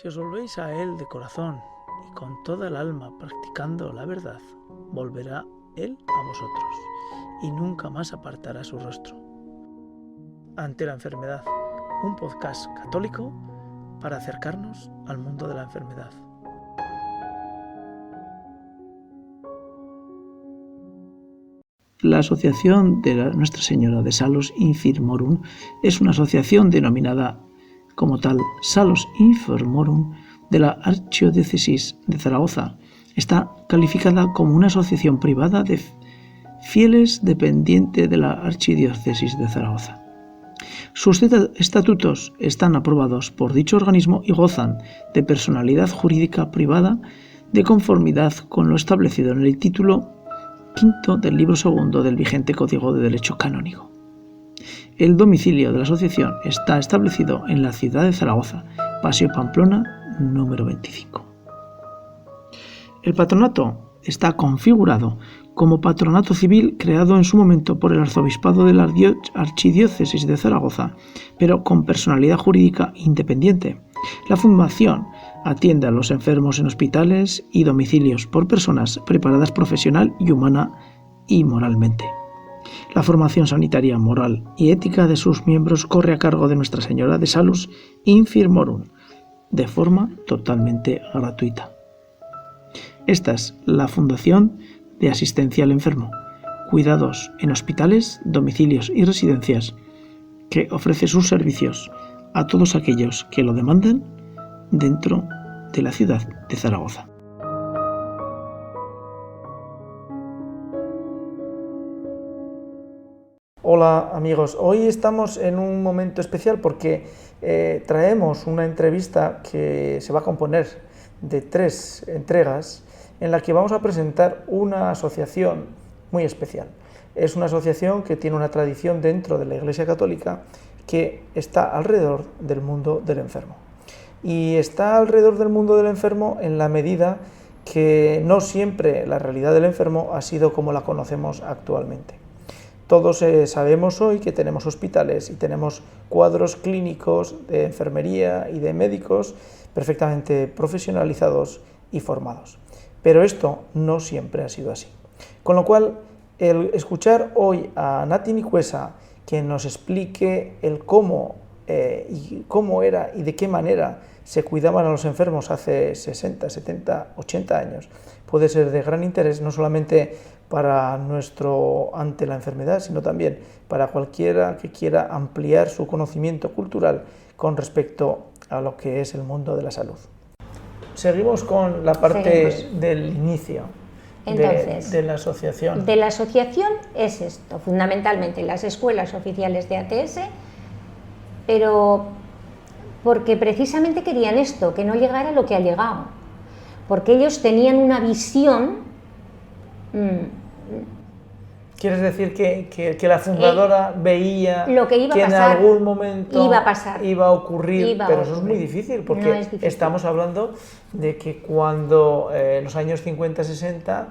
Si os volvéis a Él de corazón y con toda el alma practicando la verdad, volverá Él a vosotros y nunca más apartará su rostro. Ante la enfermedad, un podcast católico para acercarnos al mundo de la enfermedad. La Asociación de Nuestra Señora de Salus Infirmorum es una asociación denominada como tal Salus Infirmorum de la Archidiócesis de Zaragoza. Está calificada como una asociación privada de fieles dependiente de la Archidiócesis de Zaragoza. Sus estatutos están aprobados por dicho organismo y gozan de personalidad jurídica privada de conformidad con lo establecido en el título quinto del libro segundo del vigente Código de Derecho Canónico. El domicilio de la asociación está establecido en la ciudad de Zaragoza, Paseo Pamplona, número 25. El patronato está configurado como patronato civil creado en su momento por el arzobispado de la Archidiócesis de Zaragoza, pero con personalidad jurídica independiente. La fundación atiende a los enfermos en hospitales y domicilios por personas preparadas profesional y humana y moralmente. La formación sanitaria, moral y ética de sus miembros corre a cargo de Nuestra Señora de Salus Infirmorum, de forma totalmente gratuita. Esta es la Fundación de Asistencia al Enfermo, cuidados en hospitales, domicilios y residencias, que ofrece sus servicios a todos aquellos que lo demandan dentro de la ciudad de Zaragoza. Hola amigos, hoy estamos en un momento especial porque traemos una entrevista que se va a componer de 3 entregas en la que vamos a presentar una asociación muy especial. Es una asociación que tiene una tradición dentro de la Iglesia Católica que está alrededor del mundo del enfermo. Y está alrededor del mundo del enfermo en la medida que no siempre la realidad del enfermo ha sido como la conocemos actualmente. Todos sabemos hoy que tenemos hospitales y tenemos cuadros clínicos de enfermería y de médicos perfectamente profesionalizados y formados. Pero esto no siempre ha sido así. Con lo cual, el escuchar hoy a Nati Nicuesa que nos explique el cómo era y de qué manera se cuidaban a los enfermos hace 60, 70, 80 años, puede ser de gran interés no solamente para ante la enfermedad, sino también para cualquiera que quiera ampliar su conocimiento cultural con respecto a lo que es el mundo de la salud. Seguimos con la parte del inicio. Entonces, de la asociación. De la asociación es esto, fundamentalmente las escuelas oficiales de ATS, pero porque precisamente querían esto, que no llegara lo que ha llegado, porque ellos tenían una visión. ¿Quieres decir que la fundadora veía lo que iba a pasar, en algún momento iba a ocurrir? Pero eso es muy difícil, porque no es difícil. Estamos hablando de que cuando en los años 50-60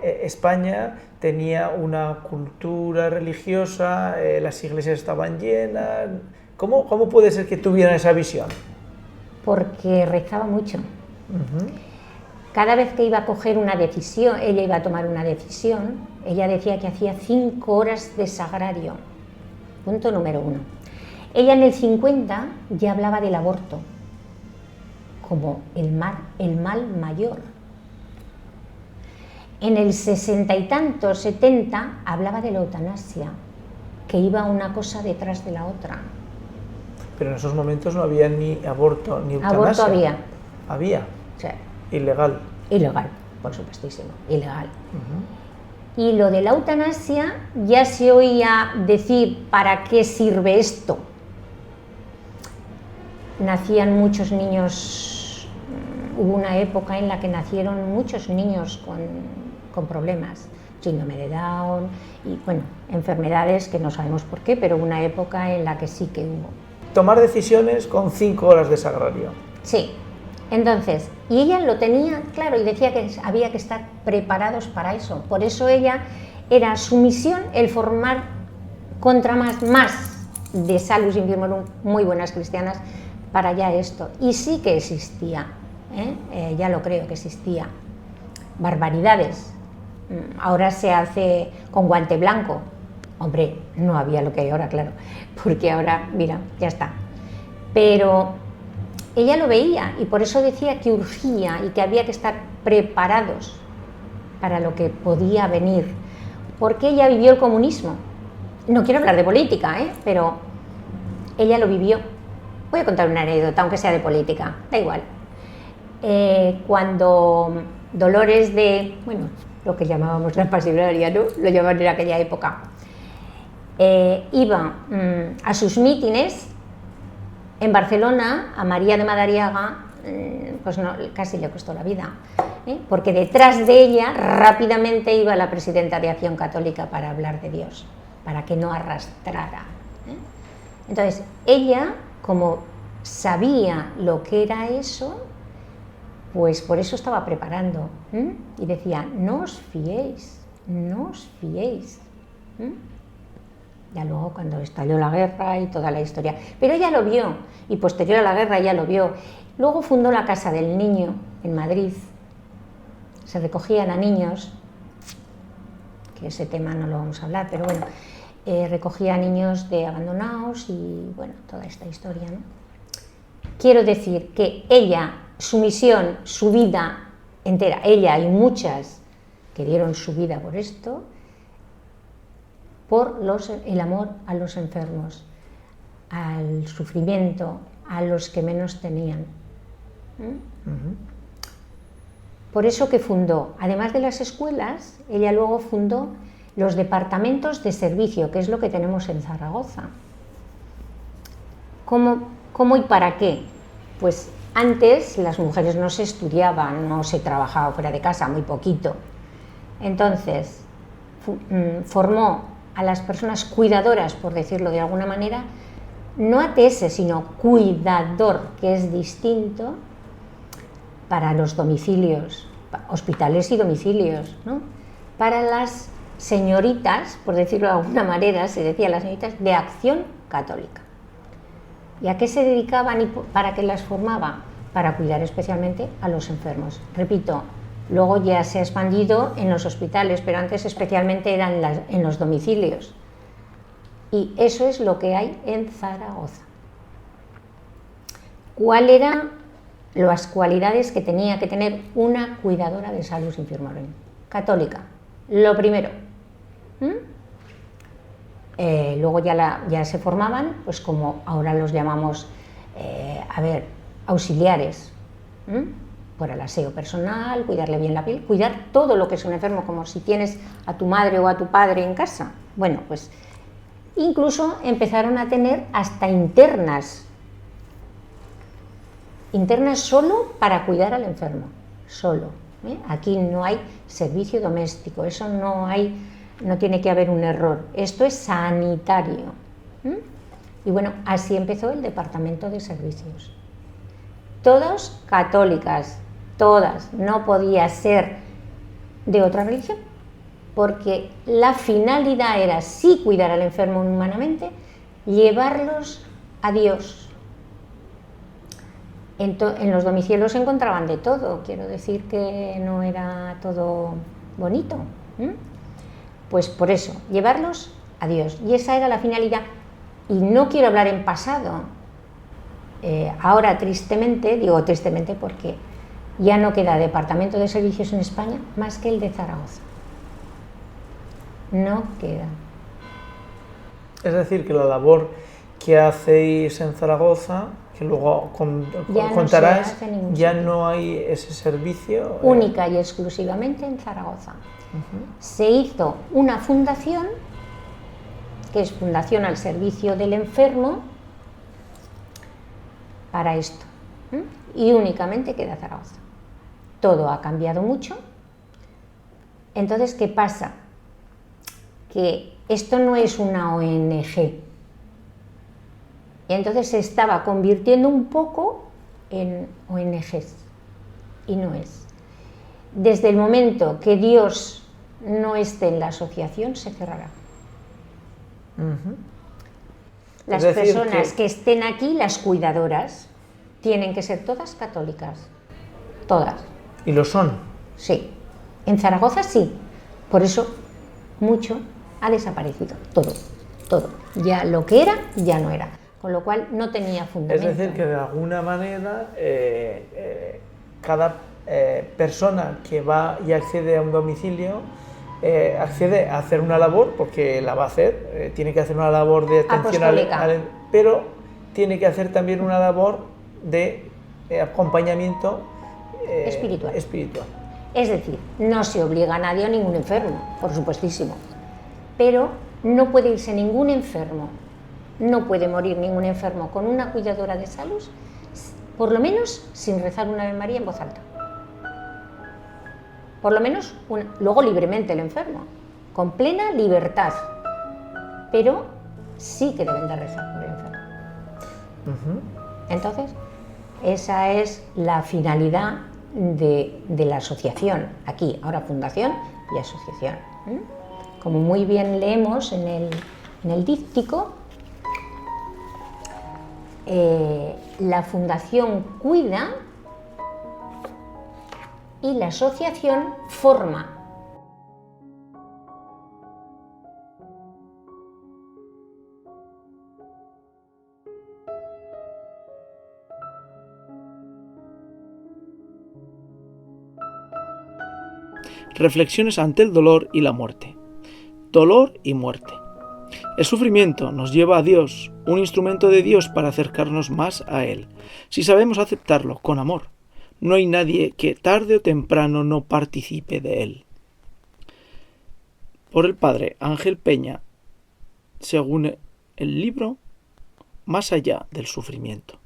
España tenía una cultura religiosa, las iglesias estaban llenas. ¿Cómo puede ser que tuvieran esa visión? Porque rezaba mucho. Cada vez que iba a coger una decisión, ella iba a tomar una decisión, ella decía que hacía 5 horas de sagrario. Punto número 1. Ella en el 50 ya hablaba del aborto como el mal mayor. En el 60 y tantos, 70, hablaba de la eutanasia, que iba una cosa detrás de la otra. Pero en esos momentos no había ni aborto ni eutanasia. Aborto había. ¿Había? Sí. Ilegal. Ilegal, por supuestísimo, ilegal. Y lo de la eutanasia ya se oía decir, ¿para qué sirve esto? Nacían muchos niños, hubo una época en la que nacieron muchos niños con problemas, síndrome de Down y bueno, enfermedades que no sabemos por qué, pero una época en la que sí que hubo. Tomar decisiones con 5 horas de sagrario. Sí. Entonces, y ella lo tenía claro y decía que había que estar preparados para eso. Por eso ella era su misión el formar contramas más de Salus Infirmorum, muy buenas cristianas, para allá esto. Y sí que existía, ya lo creo que existía. Barbaridades. Ahora se hace con guante blanco. Hombre, no había lo que hay ahora, claro, porque ahora, mira, ya está. Pero ella lo veía y por eso decía que urgía y que había que estar preparados para lo que podía venir, porque ella vivió el comunismo. No quiero hablar de política, pero ella lo vivió. Voy a contar una anécdota, aunque sea de política, da igual. Cuando Dolores de, bueno, lo que llamábamos la pasilaria, ¿no? Lo llamaban en aquella época, iba a sus mítines en Barcelona, a María de Madariaga, pues no, casi le costó la vida, porque detrás de ella rápidamente iba la presidenta de Acción Católica para hablar de Dios, para que no arrastrara. Entonces, ella, como sabía lo que era eso, pues por eso estaba preparando, y decía, no os fiéis, no os fiéis. Ya luego cuando estalló la guerra y toda la historia, pero ella lo vio, y posterior a la guerra ella lo vio. Luego fundó la Casa del Niño en Madrid, se recogían a niños, que ese tema no lo vamos a hablar, pero bueno, recogía a niños de abandonados y bueno, toda esta historia, ¿no? Quiero decir que ella, su misión, su vida entera, ella y muchas que dieron su vida por esto, por el amor a los enfermos, al sufrimiento, a los que menos tenían. Por eso que fundó, además de las escuelas, ella luego fundó los departamentos de servicio, que es lo que tenemos en Zaragoza. ¿Cómo y para qué? Pues antes las mujeres no se estudiaban, no se trabajaba fuera de casa, muy poquito. Entonces, formó a las personas cuidadoras, por decirlo de alguna manera, no ATS, sino cuidador, que es distinto, para los domicilios, hospitales y domicilios, ¿no? Para las señoritas, por decirlo de alguna manera, se decía las señoritas de Acción Católica. ¿Y a qué se dedicaban y para qué las formaba? Para cuidar especialmente a los enfermos. Repito, luego ya se ha expandido en los hospitales, pero antes especialmente eran en los domicilios. Y eso es lo que hay en Zaragoza. ¿Cuáles eran las cualidades que tenía que tener una cuidadora de salud infirmorum? Católica, lo primero. Luego ya se formaban, pues como ahora los llamamos, auxiliares, por el aseo personal, cuidarle bien la piel, cuidar todo lo que es un enfermo, como si tienes a tu madre o a tu padre en casa. Bueno, pues incluso empezaron a tener hasta internas solo para cuidar al enfermo, solo. Aquí no hay servicio doméstico, eso no tiene que haber un error, esto es sanitario. Y bueno, así empezó el departamento de servicios. Todas católicas, todas, no podía ser de otra religión, porque la finalidad era sí cuidar al enfermo humanamente, llevarlos a Dios. En los domicilios se encontraban de todo, quiero decir que no era todo bonito. Pues por eso, llevarlos a Dios, y esa era la finalidad. Y no quiero hablar en pasado, ahora tristemente, digo tristemente porque ya no queda departamento de servicios en España más que el de Zaragoza, no queda. Es decir, que la labor que hacéis en Zaragoza, que luego contarás, ya no hay ese servicio. Única y exclusivamente en Zaragoza. Se hizo una fundación, que es Fundación al Servicio del Enfermo, para esto, y únicamente queda Zaragoza. Todo ha cambiado mucho. Entonces, ¿qué pasa? Que esto no es una ONG, y entonces se estaba convirtiendo un poco en ONGs, y no es. Desde el momento que Dios no esté en la asociación, se cerrará. Las personas que estén aquí, las cuidadoras, tienen que ser todas católicas, todas. ¿Y lo son? Sí, en Zaragoza sí, por eso mucho ha desaparecido, todo. Ya lo que era, ya no era, con lo cual no tenía fundamento. Es decir, que de alguna manera cada persona que va y accede a un domicilio accede a hacer una labor, porque la va a hacer, tiene que hacer una labor de atención pero tiene que hacer también una labor de acompañamiento espiritual. Es decir, no se obliga a nadie a ningún enfermo, por supuestísimo, pero no puede irse ningún enfermo, no puede morir ningún enfermo con una cuidadora de salud, por lo menos sin rezar una Ave María en voz alta. Por lo menos, luego libremente el enfermo, con plena libertad, pero sí que deben de rezar por el enfermo. Entonces, esa es la finalidad de la asociación, aquí, ahora fundación y asociación. Como muy bien leemos en el díptico, la fundación cuida y la asociación forma. Reflexiones ante el dolor y la muerte. Dolor y muerte. El sufrimiento nos lleva a Dios, un instrumento de Dios para acercarnos más a Él, si sabemos aceptarlo con amor. No hay nadie que tarde o temprano no participe de él. Por el padre Ángel Peña, según el libro Más allá del sufrimiento.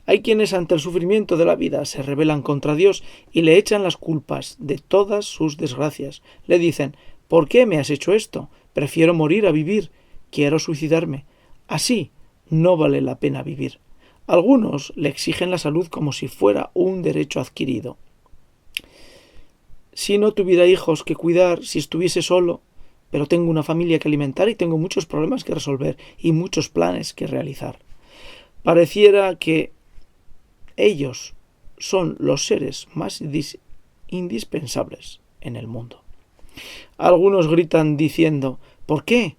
Hay quienes ante el sufrimiento de la vida se rebelan contra Dios y le echan las culpas de todas sus desgracias. Le dicen: ¿por qué me has hecho esto? Prefiero morir a vivir. Quiero suicidarme. Así no vale la pena vivir. Algunos le exigen la salud como si fuera un derecho adquirido. Si no tuviera hijos que cuidar, si estuviese solo, pero tengo una familia que alimentar y tengo muchos problemas que resolver y muchos planes que realizar. Pareciera que ellos son los seres más indispensables en el mundo. Algunos gritan diciendo: ¿por qué?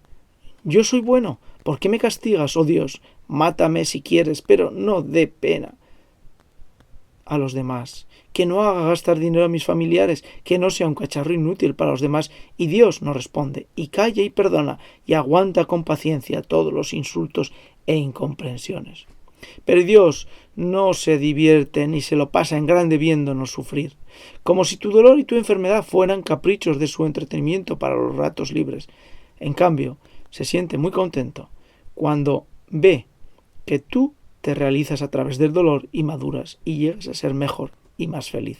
Yo soy bueno. ¿Por qué me castigas, oh Dios? Mátame si quieres, pero no dé pena a los demás. Que no haga gastar dinero a mis familiares, que no sea un cacharro inútil para los demás. Y Dios no responde, y calla y perdona, y aguanta con paciencia todos los insultos e incomprensiones. Pero Dios no se divierte ni se lo pasa en grande viéndonos sufrir, como si tu dolor y tu enfermedad fueran caprichos de su entretenimiento para los ratos libres. En cambio, se siente muy contento cuando ve que tú te realizas a través del dolor y maduras y llegas a ser mejor y más feliz.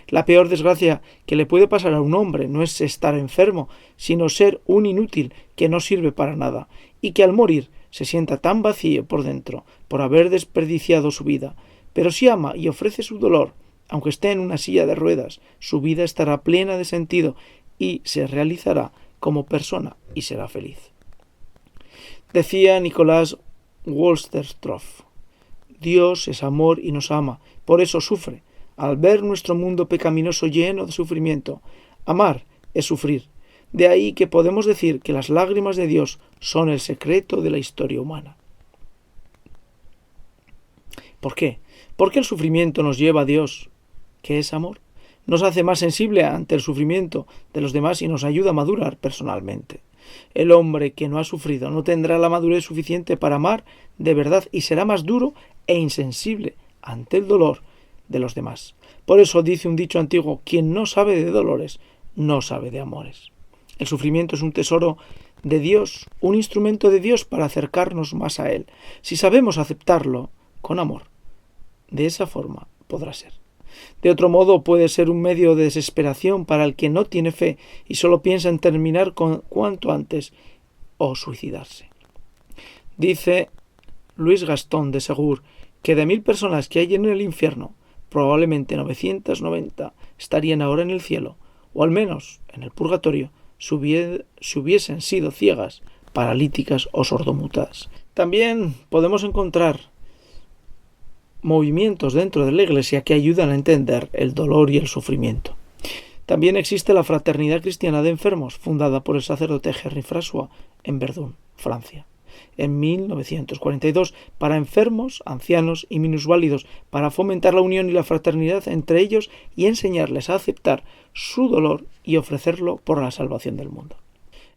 La peor desgracia que le puede pasar a un hombre no es estar enfermo, sino ser un inútil que no sirve para nada y que al morir se sienta tan vacío por dentro por haber desperdiciado su vida. Pero si ama y ofrece su dolor, aunque esté en una silla de ruedas, su vida estará plena de sentido y se realizará como persona y será feliz. Decía Nicolás Wolsterstorff: Dios es amor y nos ama, por eso sufre. Al ver nuestro mundo pecaminoso lleno de sufrimiento, amar es sufrir. De ahí que podemos decir que las lágrimas de Dios son el secreto de la historia humana. ¿Por qué? Porque el sufrimiento nos lleva a Dios, que es amor. Nos hace más sensible ante el sufrimiento de los demás y nos ayuda a madurar personalmente. El hombre que no ha sufrido no tendrá la madurez suficiente para amar de verdad y será más duro e insensible ante el dolor de los demás. Por eso dice un dicho antiguo: quien no sabe de dolores, no sabe de amores. El sufrimiento es un tesoro de Dios, un instrumento de Dios para acercarnos más a Él. Si sabemos aceptarlo con amor, de esa forma podrá ser. De otro modo puede ser un medio de desesperación para el que no tiene fe y solo piensa en terminar cuanto antes o suicidarse. Dice Luis Gastón de Segur que de 1000 personas que hay en el infierno, probablemente 990 estarían ahora en el cielo, o al menos en el purgatorio, si hubiesen sido ciegas, paralíticas o sordomudas. También podemos encontrar movimientos dentro de la Iglesia que ayudan a entender el dolor y el sufrimiento. También existe la Fraternidad Cristiana de Enfermos, fundada por el sacerdote Henri François en Verdun, Francia, en 1942, para enfermos, ancianos y minusválidos, para fomentar la unión y la fraternidad entre ellos y enseñarles a aceptar su dolor y ofrecerlo por la salvación del mundo.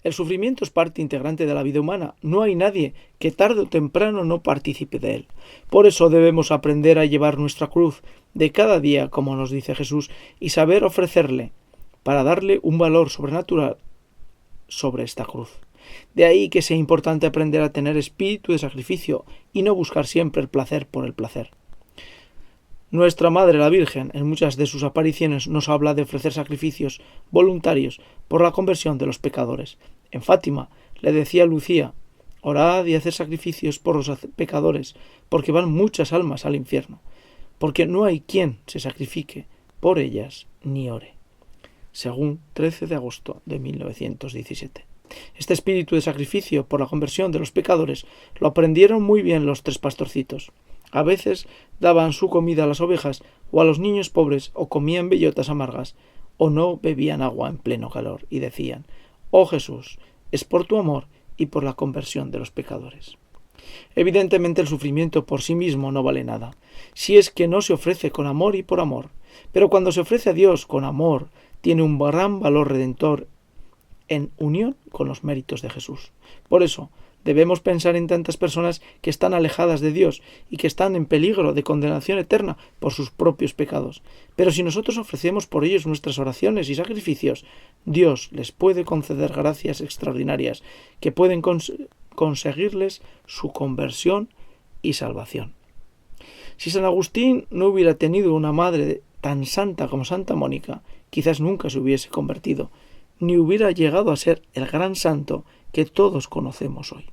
El sufrimiento es parte integrante de la vida humana. No hay nadie que tarde o temprano no participe de él. Por eso debemos aprender a llevar nuestra cruz de cada día, como nos dice Jesús, y saber ofrecerle para darle un valor sobrenatural sobre esta cruz. De ahí que sea importante aprender a tener espíritu de sacrificio y no buscar siempre el placer por el placer. Nuestra Madre la Virgen, en muchas de sus apariciones, nos habla de ofrecer sacrificios voluntarios por la conversión de los pecadores. En Fátima le decía a Lucía: orad y haced sacrificios por los pecadores, porque van muchas almas al infierno, porque no hay quien se sacrifique por ellas ni ore. Según 13 de agosto de 1917. Este espíritu de sacrificio por la conversión de los pecadores lo aprendieron muy bien los tres pastorcitos. A veces daban su comida a las ovejas o a los niños pobres, o comían bellotas amargas, o no bebían agua en pleno calor, y decían: «Oh Jesús, es por tu amor y por la conversión de los pecadores». Evidentemente el sufrimiento por sí mismo no vale nada, si es que no se ofrece con amor y por amor, pero cuando se ofrece a Dios con amor, tiene un gran valor redentor en unión con los méritos de Jesús. Por eso, debemos pensar en tantas personas que están alejadas de Dios y que están en peligro de condenación eterna por sus propios pecados. Pero si nosotros ofrecemos por ellos nuestras oraciones y sacrificios, Dios les puede conceder gracias extraordinarias que pueden conseguirles su conversión y salvación. Si San Agustín no hubiera tenido una madre tan santa como Santa Mónica, quizás nunca se hubiese convertido, ni hubiera llegado a ser el gran santo que todos conocemos hoy.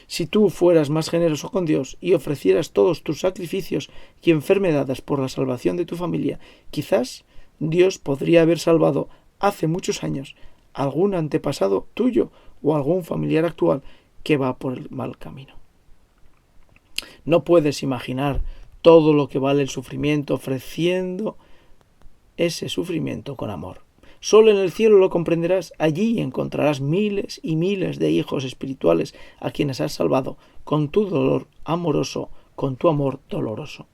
Si tú fueras más generoso con Dios y ofrecieras todos tus sacrificios y enfermedades por la salvación de tu familia, quizás Dios podría haber salvado hace muchos años algún antepasado tuyo o algún familiar actual que va por el mal camino. No puedes imaginar todo lo que vale el sufrimiento ofreciendo ese sufrimiento con amor. Solo en el cielo lo comprenderás. Allí encontrarás miles y miles de hijos espirituales a quienes has salvado con tu dolor amoroso, con tu amor doloroso.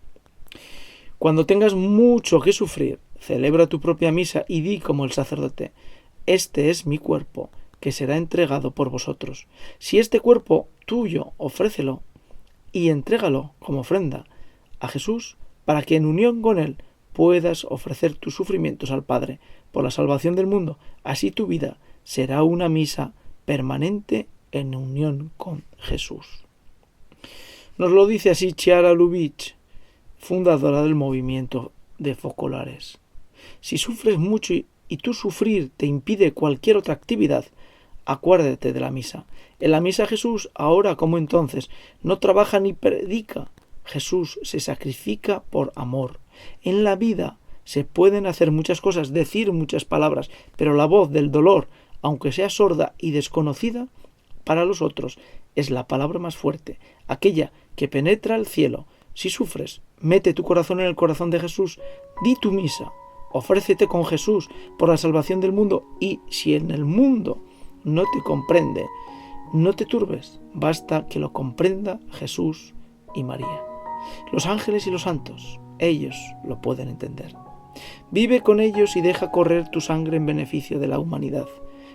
Cuando tengas mucho que sufrir, celebra tu propia misa y di como el sacerdote: «Este es mi cuerpo, que será entregado por vosotros». Si este cuerpo tuyo, ofrécelo y entrégalo como ofrenda a Jesús, para que en unión con Él puedas ofrecer tus sufrimientos al Padre por la salvación del mundo. Así tu vida será una misa permanente en unión con Jesús. Nos lo dice así Chiara Lubich, fundadora del movimiento de focolares. Si sufres mucho y tu sufrir te impide cualquier otra actividad, acuérdate de la misa. En la misa Jesús, ahora como entonces, no trabaja ni predica. Jesús se sacrifica por amor. En la vida se pueden hacer muchas cosas, decir muchas palabras, pero la voz del dolor, aunque sea sorda y desconocida para los otros, es la palabra más fuerte, aquella que penetra el cielo. Si sufres, mete tu corazón en el corazón de Jesús, di tu misa, ofrécete con Jesús por la salvación del mundo, y si en el mundo no te comprende, no te turbes, basta que lo comprenda Jesús y María. Los ángeles y los santos, ellos lo pueden entender. Vive con ellos y deja correr tu sangre en beneficio de la humanidad.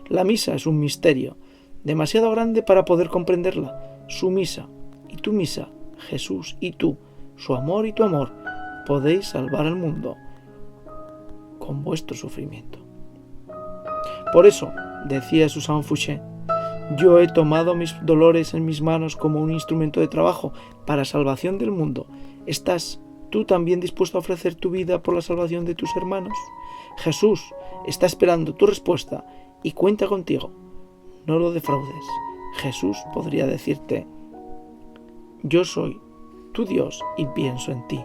La misa es un misterio, demasiado grande para poder comprenderla. Su misa y tu misa, Jesús y tú, su amor y tu amor, podéis salvar al mundo con vuestro sufrimiento. Por eso, decía Susan Fouché, yo he tomado mis dolores en mis manos como un instrumento de trabajo para salvación del mundo. ¿Estás tú también dispuesto a ofrecer tu vida por la salvación de tus hermanos? Jesús está esperando tu respuesta y cuenta contigo. No lo defraudes. Jesús podría decirte: yo soy tu Dios y pienso en ti.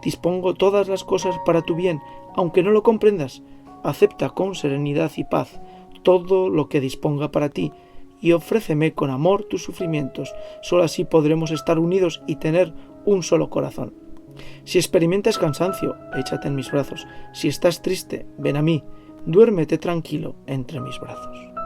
Dispongo todas las cosas para tu bien, aunque no lo comprendas. Acepta con serenidad y paz todo lo que disponga para ti y ofréceme con amor tus sufrimientos. Solo así podremos estar unidos y tener un solo corazón. Si experimentas cansancio, échate en mis brazos. Si estás triste, ven a mí, duérmete tranquilo entre mis brazos.